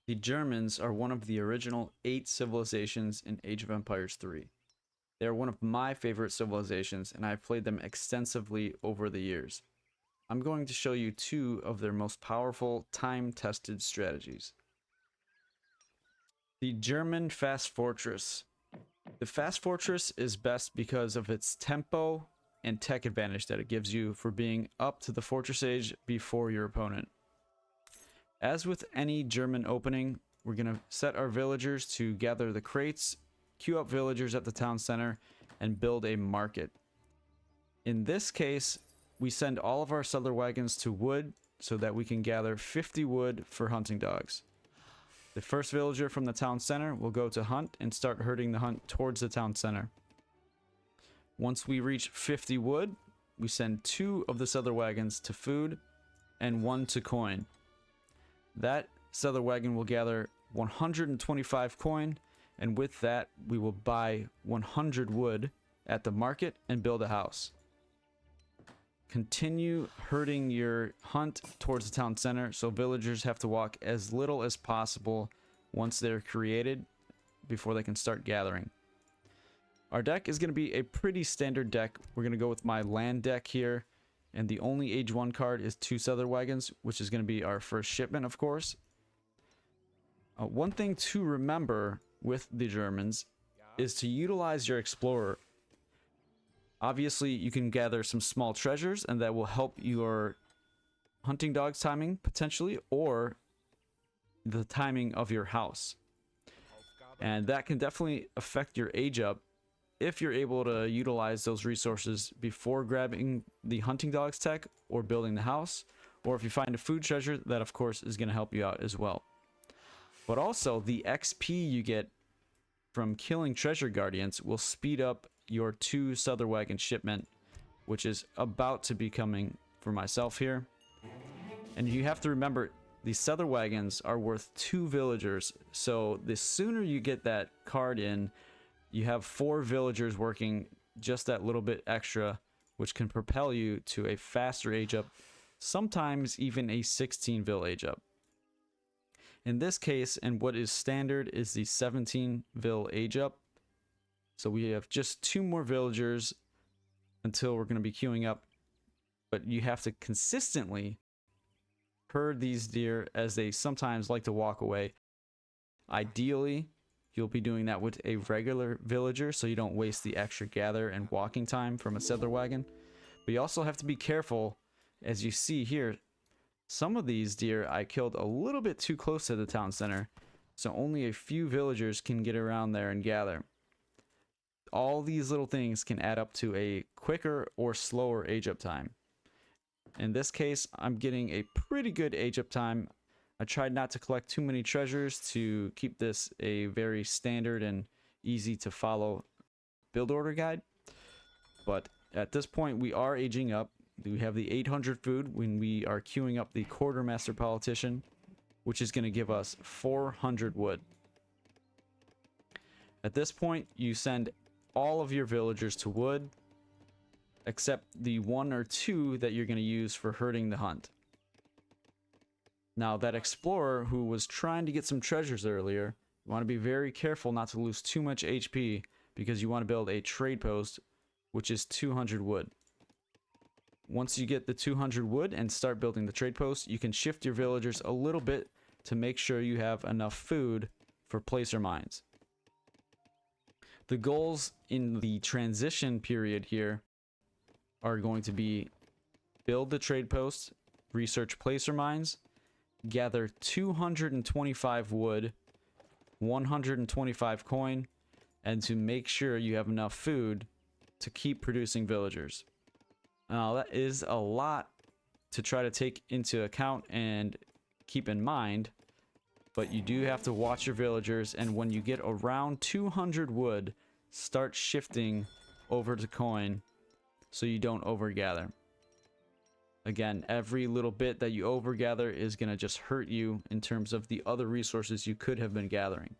The Germans are one of the original 8 civilizations in Age of Empires 3. They are one of my favorite civilizations, and I've played them extensively over the years. I'm going to show you 2 of their most powerful, time-tested strategies. The German Fast Fortress. The Fast Fortress is best because of its tempo and tech advantage that it gives you for being up to the fortress age before your opponent. As with any German opening, we're going to set our villagers to gather the crates, queue up villagers at the town center, and build a market. In this case, we send all of our settler wagons to wood so that we can gather 50 wood for hunting dogs. The first villager from the town center will go to hunt and start herding the hunt towards the town center. Once we reach 50 wood, we send 2 of the settler wagons to food and 1 to coin. That settler wagon will gather 125 coin, and with that we will buy 100 wood at the market and build a house. Continue herding your hunt towards the town center so villagers have to walk as little as possible once they're created before they can start gathering. Our deck is going to be a pretty standard deck. We're going to go with my land deck here, and the only Age 1 card is 2 settler wagons, which is going to be our first shipment, of course. One thing to remember with the Germans is to utilize your explorer. Obviously, you can gather some small treasures, and that will help your hunting dogs timing, potentially, or the timing of your house. And that can definitely affect your age up if you're able to utilize those resources before grabbing the hunting dogs tech or building the house, or if you find a food treasure, that of course is going to help you out as well. But also, the XP you get from killing treasure guardians will speed up your 2 settler wagon shipment, which is about to be coming for myself here. And you have to remember, these settler wagons are worth 2 villagers, so the sooner you get that card in, you have 4 villagers working just that little bit extra, which can propel you to a faster age up, sometimes even a 16 vil age up. In this case, and what is standard, is the 17 vil age up. So we have just 2 more villagers until we're going to be queuing up. But you have to consistently herd these deer, as they sometimes like to walk away. Ideally, you'll be doing that with a regular villager so you don't waste the extra gather and walking time from a settler wagon. But you also have to be careful, as you see here. Some of these deer I killed a little bit too close to the town center, so only a few villagers can get around there and gather. All these little things can add up to a quicker or slower age up time. In this case, I'm getting a pretty good age up time. I tried not to collect too many treasures to keep this a very standard and easy to follow build order guide. But at this point, we are aging up. We have the 800 food when we are queuing up the quartermaster politician, which is going to give us 400 wood. At this point, you send all of your villagers to wood, except the 1 or 2 that you're going to use for herding the hunt. Now, that explorer who was trying to get some treasures earlier, you want to be very careful not to lose too much HP, because you want to build a trade post, which is 200 wood. Once you get the 200 wood and start building the trade post, you can shift your villagers a little bit to make sure you have enough food for placer mines. The goals in the transition period here are going to be build the trade post, research placer mines, gather 225 wood, 125 coin, and to make sure you have enough food to keep producing villagers. Now, that is a lot to try to take into account and keep in mind, but you do have to watch your villagers, and when you get around 200 wood, start shifting over to coin so you don't overgather. Again, every little bit that you overgather is going to just hurt you in terms of the other resources you could have been gathering.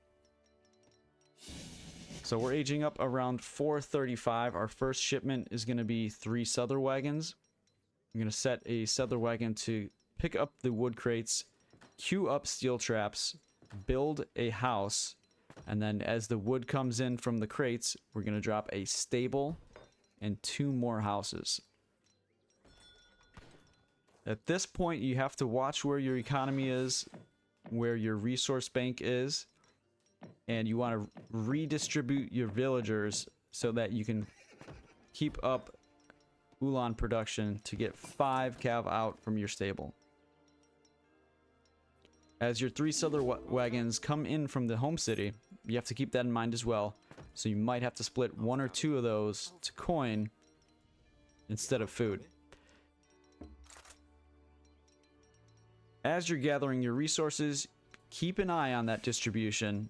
So we're aging up around 435. Our first shipment is going to be 3 settler wagons. I'm going to set a settler wagon to pick up the wood crates, queue up steel traps, build a house, and then as the wood comes in from the crates, we're going to drop a stable and 2 more houses. At this point, you have to watch where your economy is, where your resource bank is, and you want to redistribute your villagers so that you can keep up Ulan production to get 5 cav out from your stable. As your 3 Souther wagons come in from the home city, you have to keep that in mind as well. So you might have to split 1 or 2 of those to coin instead of food. As you're gathering your resources, keep an eye on that distribution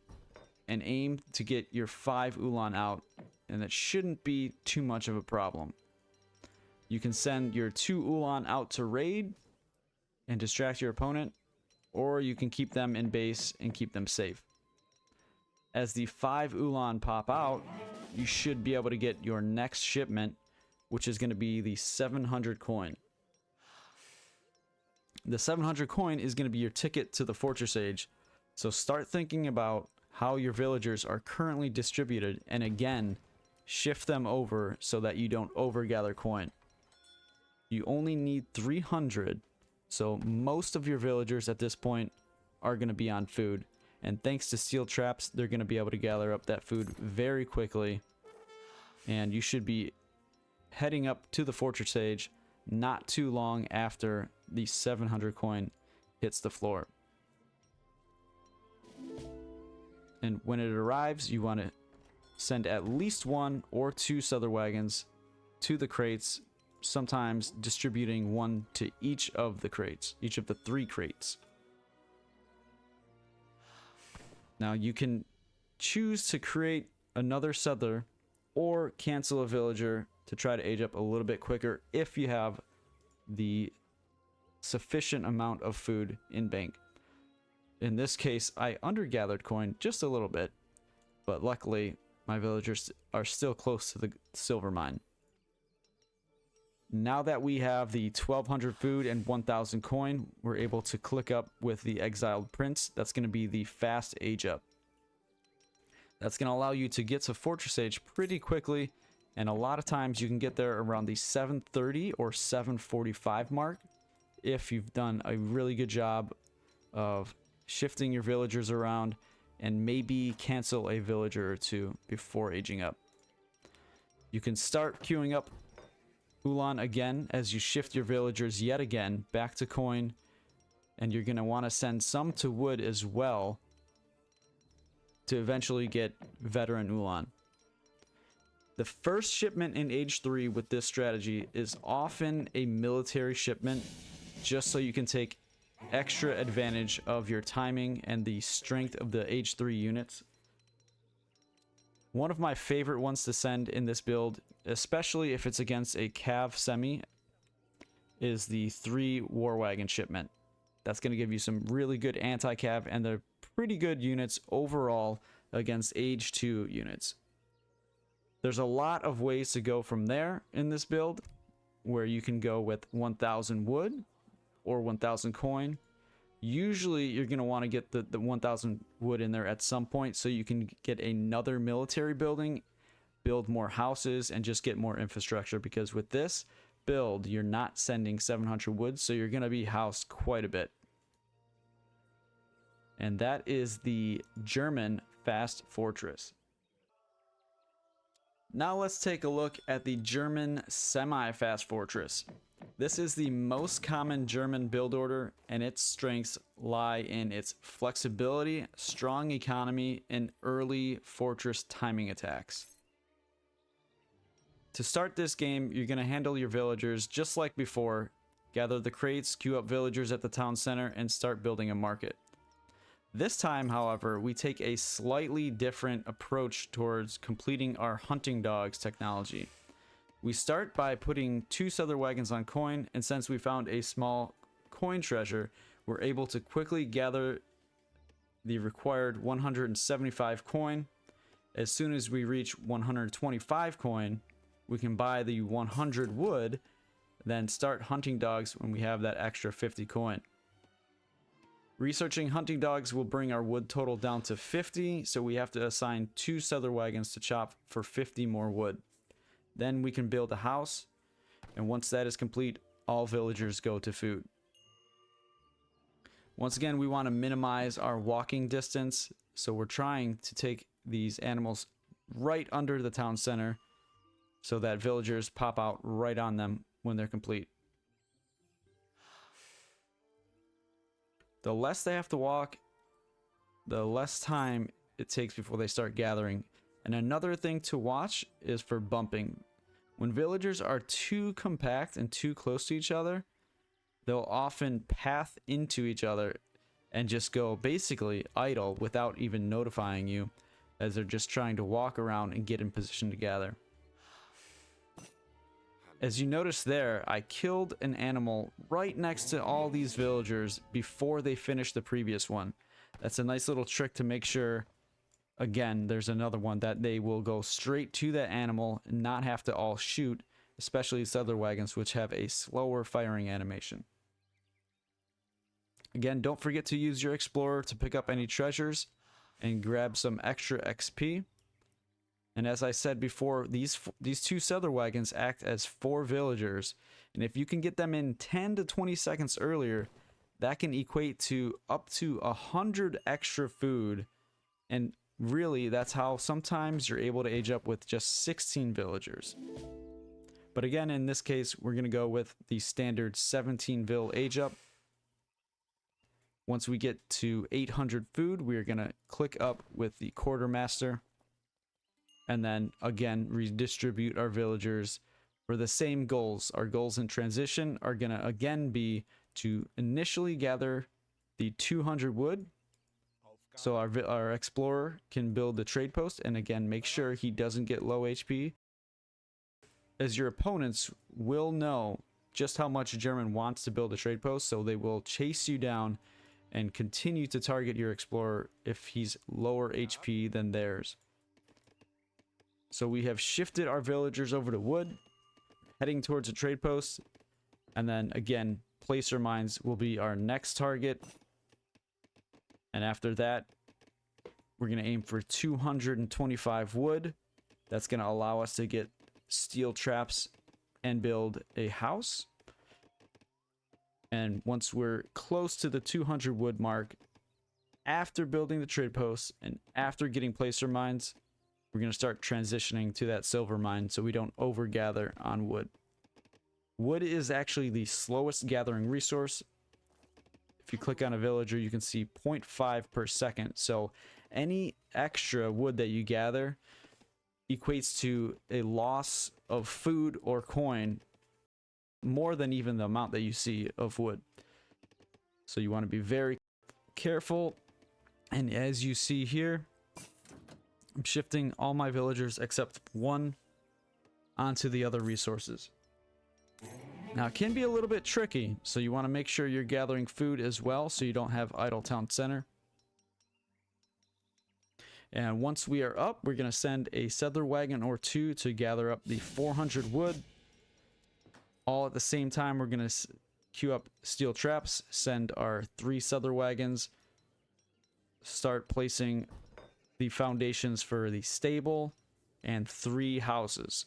and aim to get your 5 Ulan out, and that shouldn't be too much of a problem. You can send your 2 Ulan out to raid and distract your opponent, or you can keep them in base and keep them safe. As the 5 Ulan pop out, you should be able to get your next shipment, which is going to be the 700 coin. The 700 coin is going to be your ticket to the Fortress Age, so start thinking about how your villagers are currently distributed, and again, shift them over so that you don't overgather coin. You only need 300, so most of your villagers at this point are going to be on food, and thanks to steel traps, they're going to be able to gather up that food very quickly, and you should be heading up to the Fortress Age not too long after the 700 coin hits the floor. And when it arrives, you want to send at least 1 or 2 Souther wagons to the crates, sometimes distributing 1 to each of the crates, each of the 3 crates. Now you can choose to create another Souther or cancel a villager to try to age up a little bit quicker if you have the sufficient amount of food in bank. In this case, I undergathered coin just a little bit, but luckily my villagers are still close to the silver mine. Now that we have the 1200 food and 1000 coin, we're able to click up with the exiled prince. That's going to be the fast age up. That's going to allow you to get to Fortress Age pretty quickly, and a lot of times you can get there around the 730 or 745 mark if you've done a really good job of shifting your villagers around and maybe cancel a villager or 2 before aging up. You can start queuing up Ulan again as you shift your villagers yet again back to coin, and you're going to want to send some to wood as well to eventually get veteran Ulan. The first shipment in Age 3 with this strategy is often a military shipment, just so you can take extra advantage of your timing and the strength of the Age 3 units. One of my favorite ones to send in this build, especially if it's against a cav semi, is the 3 war wagon shipment. That's going to give you some really good anti-cav, and they're pretty good units overall against Age 2 units. There's a lot of ways to go from there in this build, where you can go with 1000 wood or 1000 coin. Usually you're going to want to get the 1000 wood in there at some point so you can get another military building, build more houses, and just get more infrastructure, because with this build you're not sending 700 wood, so you're going to be housed quite a bit. And that is the German fast fortress. Now let's take a look at the German semi-fast fortress. This is the most common German build order, and its strengths lie in its flexibility, strong economy, and early fortress timing attacks. To start this game, you're going to handle your villagers just like before, gather the crates, queue up villagers at the town center, and start building a market. This time, however, we take a slightly different approach towards completing our hunting dogs technology. We start by putting 2 Souther wagons on coin, and since we found a small coin treasure, we're able to quickly gather the required 175 coin. As soon as we reach 125 coin, we can buy the 100 wood, then start hunting dogs when we have that extra 50 coin. Researching hunting dogs will bring our wood total down to 50, so we have to assign 2 Settler wagons to chop for 50 more wood. Then we can build a house, and once that is complete, all villagers go to food. Once again, we want to minimize our walking distance, so we're trying to take these animals right under the town center so that villagers pop out right on them when they're complete. The less they have to walk, the less time it takes before they start gathering. And another thing to watch is for bumping. When villagers are too compact and too close to each other, they'll often path into each other and just go basically idle without even notifying you, as they're just trying to walk around and get in position to gather. As you notice there, I killed an animal right next to all these villagers before they finished the previous one. That's a nice little trick to make sure, again, there's another one, that they will go straight to that animal and not have to all shoot, especially Settler wagons, which have a slower firing animation. Again, don't forget to use your explorer to pick up any treasures and grab some extra XP. And as I said before, these 2 Settler wagons act as 4 villagers, and if you can get them in 10 to 20 seconds earlier, that can equate to up to 100 extra food. And really, that's how sometimes you're able to age up with just 16 villagers. But again, in this case, we're going to go with the standard 17 vill age up. Once we get to 800 food, we're going to click up with the quartermaster, and then again redistribute our villagers for the same goals. Our goals in transition are going to again be to initially gather the 200 wood, so our explorer can build the trade post, and again make sure he doesn't get low HP, as your opponents will know just how much German wants to build a trade post, so they will chase you down and continue to target your explorer if he's lower HP than theirs. So we have shifted our villagers over to wood, heading towards a trade post, and then again, placer mines will be our next target. And after that, we're going to aim for 225 wood. That's going to allow us to get steel traps and build a house. And once we're close to the 200 wood mark, after building the trade post and after getting placer mines, we're going to start transitioning to that silver mine so we don't overgather on wood. Wood is actually the slowest gathering resource. If you click on a villager, you can see 0.5 per second. So any extra wood that you gather equates to a loss of food or coin more than even the amount that you see of wood. So you want to be very careful. And as you see here, I'm shifting all my villagers except one onto the other resources. Now it can be a little bit tricky, so you want to make sure you're gathering food as well so you don't have idle town center. And once we are up, we're going to send a Settler wagon or 2 to gather up the 400 wood. All at the same time, we're going to queue up steel traps, send our 3 Settler wagons, start placing the foundations for the stable and 3 houses.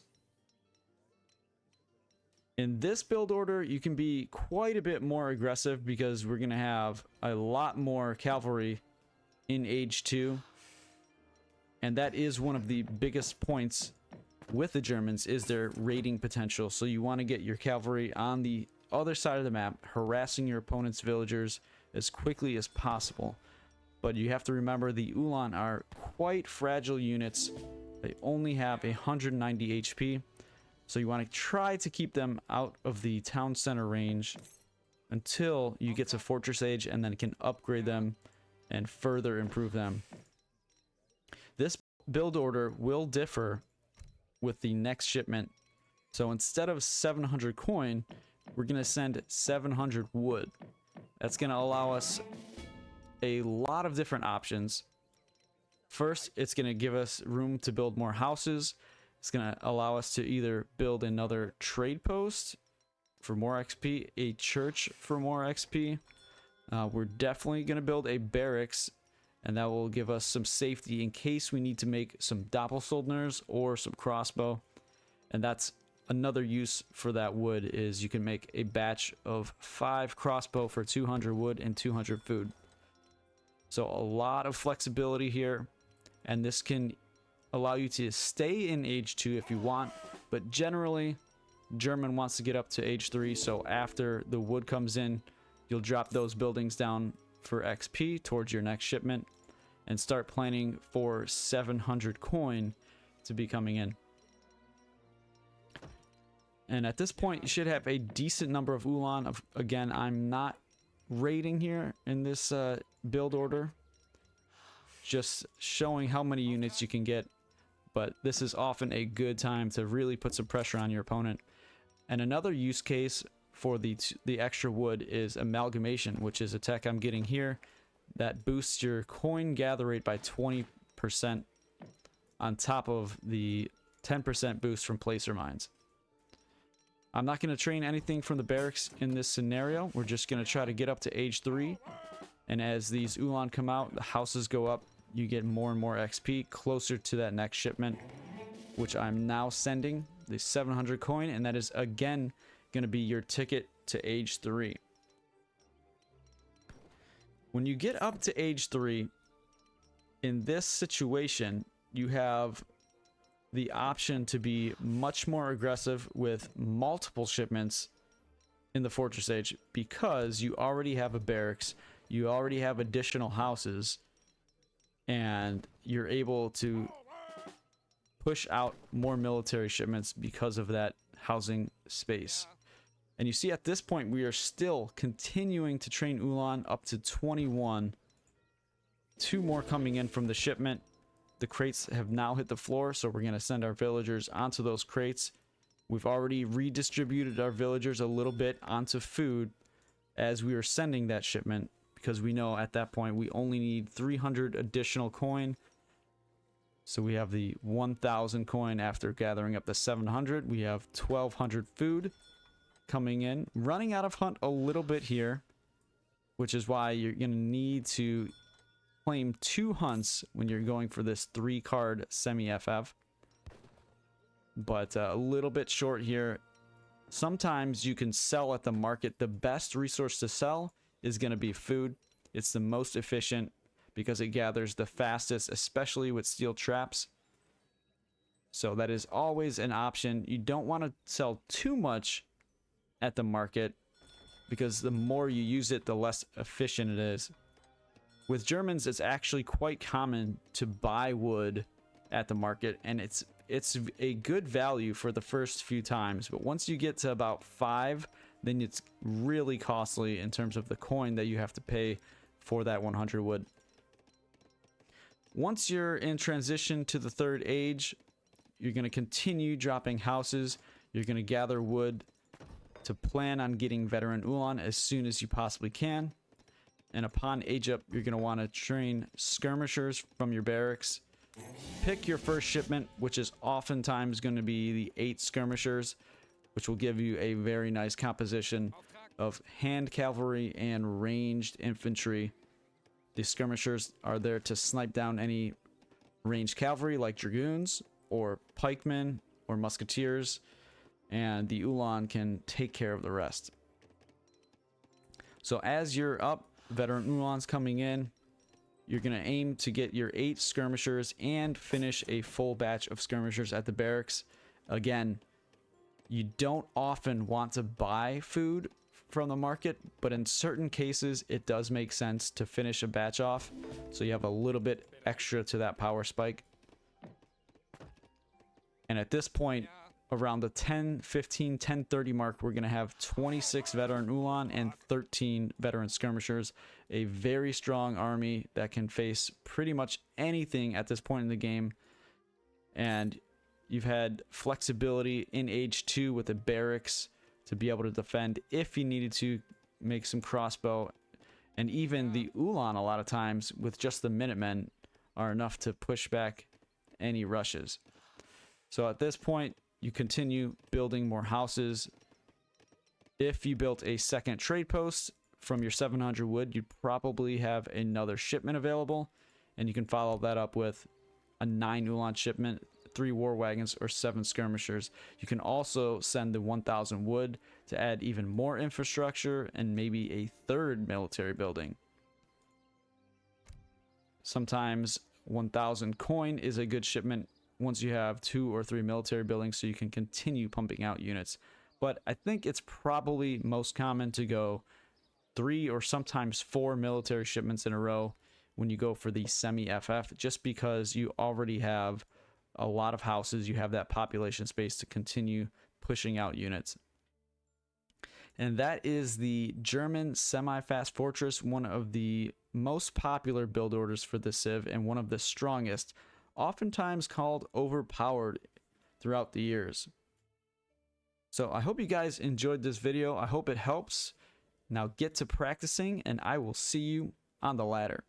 In this build order, you can be quite a bit more aggressive because we're going to have a lot more cavalry in Age 2. And that is one of the biggest points with the Germans, is their raiding potential. So you want to get your cavalry on the other side of the map, harassing your opponent's villagers as quickly as possible. But you have to remember the Ulan are quite fragile units. They only have 190 HP. So you want to try to keep them out of the town center range until you get to Fortress Age, and then can upgrade them and further improve them. This build order will differ with the next shipment. So instead of 700 coin, we're going to send 700 wood. That's going to allow us a lot of different options. First, it's going to give us room to build more houses. It's going to allow us to either build another trade post for more XP, a church for more XP, We're definitely going to build a barracks, and that will give us some safety in case we need to make some doppelsoldners or some crossbow. And that's another use for that wood, is you can make a batch of 5 crossbow for 200 wood and 200 food. So a lot of flexibility here, and this can allow you to stay in age 2 if you want, but generally German wants to get up to age 3, so after the wood comes in, you'll drop those buildings down for XP towards your next shipment and start planning for 700 coin to be coming in. And at this point, you should have a decent number of Ulan. Again, I'm not rating here in this build order, just showing how many units you can get, but this is often a good time to really put some pressure on your opponent. And another use case for the extra wood is amalgamation, which is a tech I'm getting here that boosts your coin gather rate by 20% on top of the 10% boost from placer mines. I'm not going to train anything from the barracks in this scenario. We're just going to try to get up to age 3, and as these Ulan come out, the houses go up, you get more and more XP closer to that next shipment, which I'm now sending the 700 coin, and that is again going to be your ticket to age 3. When you get up to age 3, in this situation, you have the option to be much more aggressive with multiple shipments in the Fortress Age, because you already have a barracks, you already have additional houses, and you're able to push out more military shipments because of that housing space. And you see at this point we are still continuing to train Ulan up to 21. 2 more coming in from the shipment. The crates have now hit the floor, so we're going to send our villagers onto those crates. We've already redistributed our villagers a little bit onto food as we are sending that shipment, because we know at that point we only need 300 additional coin. So we have the 1,000 coin after gathering up the 700. We have 1,200 food coming in. Running out of hunt a little bit here, which is why you're going to need to claim 2 hunts when you're going for this 3-card semi-FF. But a little bit short here. Sometimes you can sell at the market. The best resource to sell is going to be food. It's the most efficient because it gathers the fastest, especially with steel traps. So that is always an option. You don't want to sell too much at the market, because the more you use it, the less efficient it is. With Germans, it's actually quite common to buy wood at the market, and it's a good value for the first few times, but once you get to about 5, then it's really costly in terms of the coin that you have to pay for that 100 wood. Once you're in transition to the 3rd age, you're going to continue dropping houses. You're going to gather wood to plan on getting veteran Ulan as soon as you possibly can. And upon age up, you're going to want to train skirmishers from your barracks. Pick your first shipment, which is oftentimes going to be the 8 skirmishers, which will give you a very nice composition of hand cavalry and ranged infantry. The skirmishers are there to snipe down any ranged cavalry like dragoons or pikemen or musketeers, and the Ulan can take care of the rest. So as you're up, veteran Ulans coming in, you're going to aim to get your 8 skirmishers and finish a full batch of skirmishers at the barracks. Again, you don't often want to buy food from the market, but in certain cases it does make sense to finish a batch off, so you have a little bit extra to that power spike. And at this point, around the 10:15, 10:30 mark, we're going to have 26 veteran Ulan and 13 veteran skirmishers. A very strong army that can face pretty much anything at this point in the game. And you've had flexibility in age 2 with the barracks to be able to defend if you needed to make some crossbow. And even the Ulan, a lot of times, with just the Minutemen, are enough to push back any rushes. So at this point, you continue building more houses. If you built a second trade post from your 700 wood, you'd probably have another shipment available, and you can follow that up with a 9 Ulan shipment, 3 war wagons, or 7 skirmishers. You can also send the 1000 wood to add even more infrastructure and maybe a 3rd military building. Sometimes 1000 coin is a good shipment once you have 2 or 3 military buildings, so you can continue pumping out units. But I think it's probably most common to go 3 or sometimes 4 military shipments in a row when you go for the semi-FF, just because you already have a lot of houses, you have that population space to continue pushing out units. And that is the German semi-fast fortress, one of the most popular build orders for the Civ and one of the strongest, oftentimes called overpowered throughout the years. So I hope you guys enjoyed this video. I hope it helps. Now get to practicing, and I will see you on the ladder.